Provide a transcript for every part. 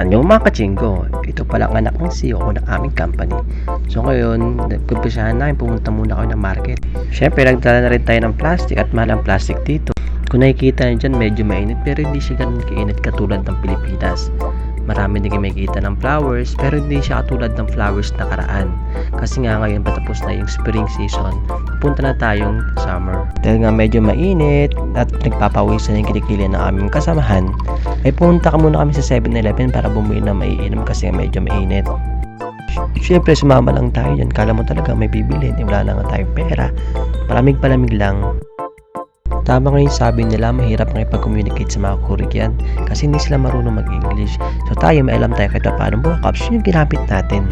Anyong mga kachinggo, ito pala ang anak ng CEO ko ng aming company. So ngayon, nagpagpisahan namin pumunta muna kayo ng market. Siyempre, nagdala na rin tayo ng plastic at mahal ang plastic dito. Kung nakikita nyo dyan, medyo mainit pero hindi siya ganun kainit katulad ng Pilipinas. Marami din kayo makikita ng flowers pero hindi siya katulad ng flowers na karaan. Kasi nga ngayon patapos na yung spring season, pupunta na tayong summer. Dahil nga medyo mainit at nagpapawisan yung kilikili ng aming kasamahan, ay pumunta ka muna kami sa 7-Eleven para bumili na maiinom kasi medyo mainit. Siyempre sumama lang tayo dyan, kala mo talaga may bibilin, wala na nga tayong pera, palamig-palamig lang. Tama nga yung sabi nila, mahirap nga ipag-communicate sa mga Korean kasi hindi sila marunong mag-English. So tayo, may alam tayo kahit paano mga caption yung ginamit natin.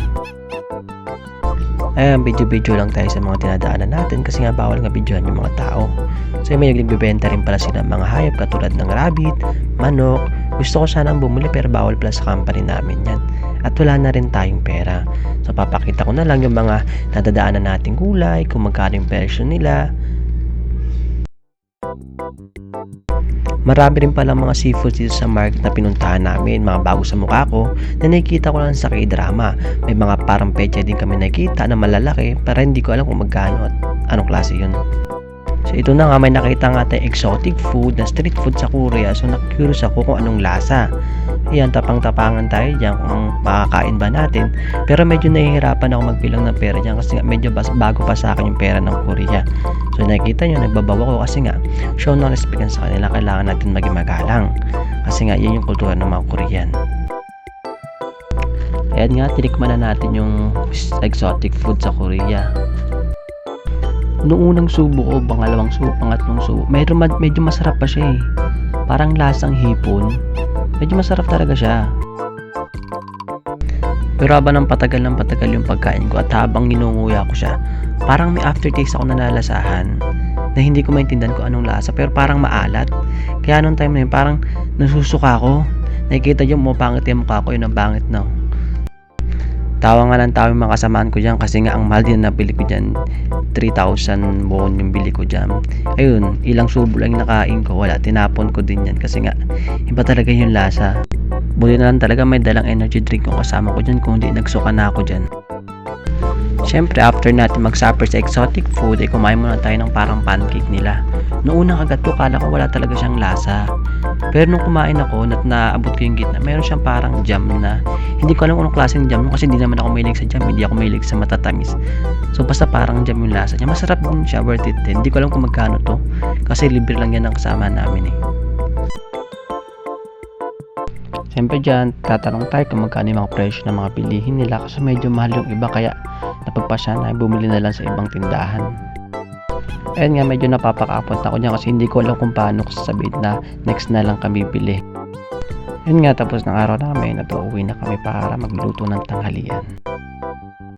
Ayan, video-video lang tayo sa mga tinadaanan natin kasi nga bawal nga videohan yung mga tao. So may nagbibenta rin pala sila mga hayop katulad ng rabbit, manok. Gusto ko sanang bumili pero bawal pala sa company namin yan. At wala na rin tayong pera. So papakita ko na lang yung mga nadadaanan nating gulay, kung magkano yung presyo nila. Marami rin pala mga seafood dito sa market na pinuntahan namin, mga bago sa mukha ko na nakikita ko lang sa K-drama. May mga parang pecha din kami nakita na malalaki para hindi ko alam kung magkano at anong klase yun. So ito na nga, may nakita nga tayong exotic food na street food sa Korea. So na-curious ako kung anong lasa. Ayan, tapang-tapangan tayo dyan kung makakain ba natin. Pero medyo nahihirapan ako magbilang ng pera dyan kasi nga medyo bago pa sa akin yung pera ng Korea. So nakikita nyo, nagbabawa ko kasi nga show ng respect sa kanila, kailangan natin maging magalang. Kasi nga yun yung kultura ng mga Korean. Ayan nga, tinikman na natin yung exotic food sa Korea. Noong unang subo ko, pangalawang subo, pangatlong subo, medyo masarap pa siya eh. Parang lasang hipon. Medyo masarap talaga siya. Pero habang ng patagal yung pagkain ko at habang ginunguya ko siya, parang may aftertaste ako nalalasahan na hindi ko maintindihan kung anong lasa pero parang maalat. Kaya nung time na yun, parang nasusuka ako. Nakikita yung pangit yung mukha ko, yun ang pangit na. Tawa nga lang tawa yung mga kasamaan ko dyan kasi nga ang mahal din na bili ko dyan. 3,000 won yung bili ko dyan. Ayun, ilang subo lang nakain ko, wala, tinapon ko din yan kasi nga iba talaga yung lasa. Buti na lang talaga may dalang energy drink yung kasama ko dyan, kung hindi nagsuka na ako dyan. Siyempre after natin mag-supper sa exotic food ay kumain muna tayo ng parang pancake nila. Noong unang kagat ko, kala ko wala talaga siyang lasa. Pero nung kumain ako at naabot ko yung gitna, meron siyang parang jam na hindi ko alam kung anong klaseng jam kasi hindi naman ako mahilig sa jam, hindi ako mahilig sa matatamis. So basta parang jam yung lasa niya, masarap din siya, worth it din. Hindi ko alam kung magkano to kasi libre lang yan ang kasama namin eh. Siyempre dyan, tatanong tayo kung magkano yung mga presyo ng mga bilihin nila kasi medyo mahal yung iba kaya napagpasya na bumili na lang sa ibang tindahan. Ayun nga, medyo napapakapot ako dyan kasi hindi ko alam kung paano ko sasabihin na next na lang kami bili. Ayun nga, tapos ng araw namin, natuuwi na kami para magluto ng tanghalian.